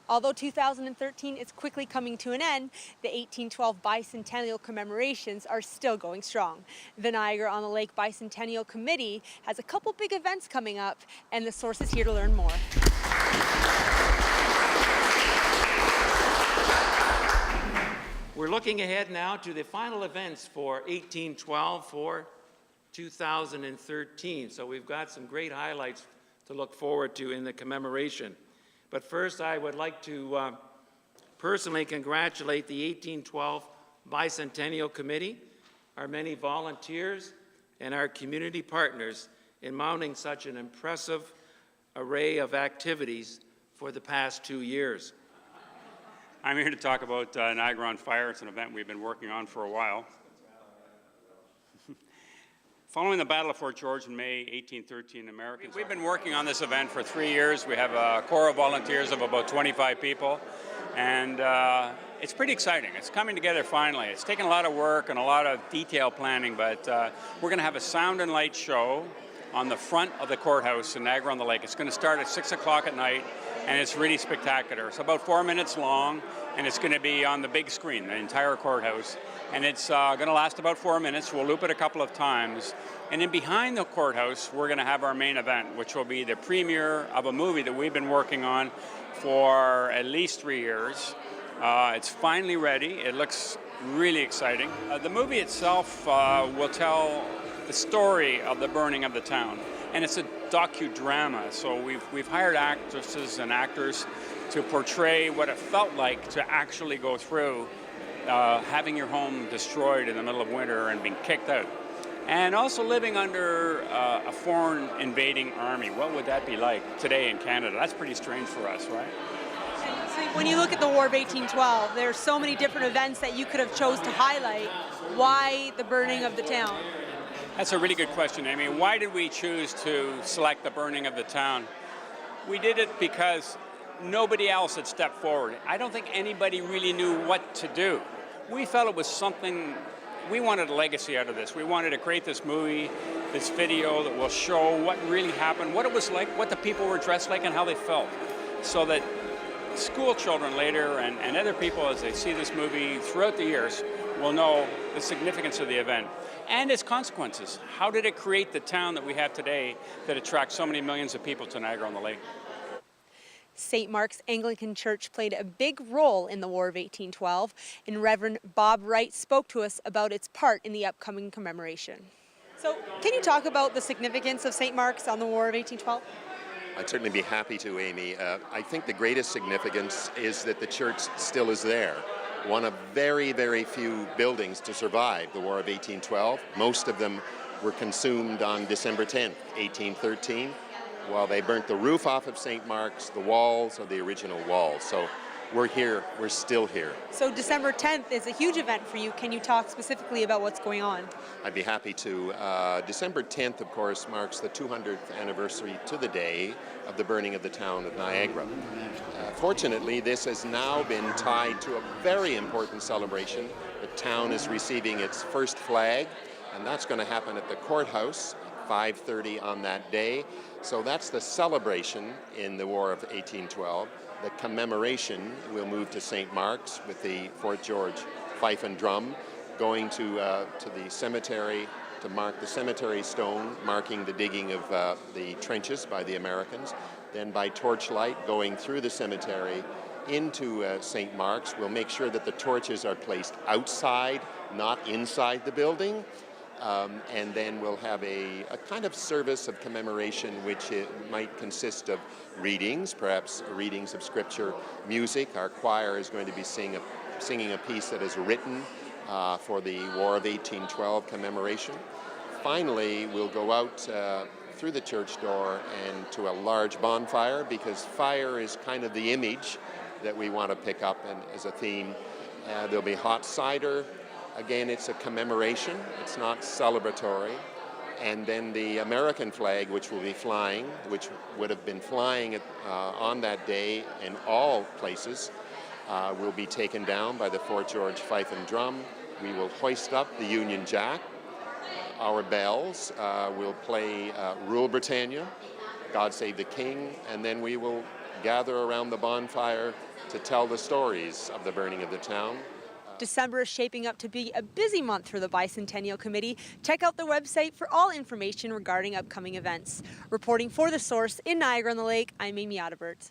Although 2013 is quickly coming to an end, the 1812 Bicentennial commemorations are still going strong. The Niagara-On-The-Lake Bicentennial Committee has a couple big events coming up, and the source is here to learn more. We're looking ahead now to the final events for 1812 for 2013. So we've got some great highlights to look forward to in the commemoration. But first, I would like to personally congratulate the 1812 Bicentennial Committee, our many volunteers, and our community partners in mounting such an impressive array of activities for the past 2 years. I'm here to talk about Niagara on Fire. It's an event we've been working on for a while. Following the Battle of Fort George in May 1813, Americans... We've been working on this event for 3 years. We have a corps of volunteers of about 25 people, and it's pretty exciting. It's coming together finally. It's taken a lot of work and a lot of detail planning, but we're going to have a sound and light show on the front of the courthouse in Niagara-on-the-Lake. It's going to start at 6 o'clock at night, and it's really spectacular. It's about 4 minutes long, and it's going to be on the big screen, the entire courthouse. And it's going to last about 4 minutes. We'll loop it a couple of times. And then behind the courthouse, we're going to have our main event, which will be the premiere of a movie that we've been working on for at least 3 years. It's finally ready. It looks really exciting. The movie itself will tell the story of the burning of the town. And it's a docudrama, so we've hired actresses and actors to portray what it felt like to actually go through having your home destroyed in the middle of winter and being kicked out. And also living under a foreign invading army. What would that be like today in Canada? That's pretty strange for us, right? So when you look at the War of 1812, there's so many different events that you could have chose to highlight. Why the burning of the town? That's a really good question, Amy. Why did we choose to select the burning of the town? We did it because nobody else had stepped forward. I don't think anybody really knew what to do. We felt it was something, we wanted a legacy out of this. We wanted to create this movie, this video that will show what really happened, what it was like, what the people were dressed like, and how they felt. So that school children later and other people, as they see this movie throughout the years, will know the significance of the event and its consequences. How did it create the town that we have today that attracts so many millions of people to Niagara-on-the-Lake? St. Mark's Anglican Church played a big role in the War of 1812, and Reverend Bob Wright spoke to us about its part in the upcoming commemoration. So, can you talk about the significance of St. Mark's on the War of 1812? I'd certainly be happy to, Amy. I think the greatest significance is that the church still is there. One of very, very few buildings to survive the War of 1812. Most of them were consumed on December 10th, 1813. While they burnt the roof off of St. Mark's, the walls are the original walls. So we're here, we're still here. So December 10th is a huge event for you. Can you talk specifically about what's going on? I'd be happy to. December 10th, of course, marks the 200th anniversary to the day of the burning of the town of Niagara. Fortunately, this has now been tied to a very important celebration. The town is receiving its first flag, and that's going to happen at the courthouse, 5:30 on that day. So that's the celebration in the War of 1812. The commemoration will move to St. Mark's with the Fort George fife and drum, going to the cemetery to mark the cemetery stone, marking the digging of the trenches by the Americans. Then by torchlight, going through the cemetery into St. Mark's. We'll make sure that the torches are placed outside, not inside the building. And then we'll have a kind of service of commemoration, which it might consist of readings, perhaps readings of scripture, music. Our choir is going to be singing a piece that is written for the War of 1812 commemoration. Finally, we'll go out through the church door and to a large bonfire, because fire is kind of the image that we want to pick up and as a theme. There'll be hot cider. Again, it's a commemoration, it's not celebratory. And then the American flag, which will be flying, which would have been flying on that day in all places, will be taken down by the Fort George fife and drum. We will hoist up the Union Jack. Our bells will play Rule Britannia, God Save the King, and then we will gather around the bonfire to tell the stories of the burning of the town. December is shaping up to be a busy month for the Bicentennial Committee. Check out the website for all information regarding upcoming events. Reporting for The Source in Niagara-on-the-Lake, I'm Amy Audibert.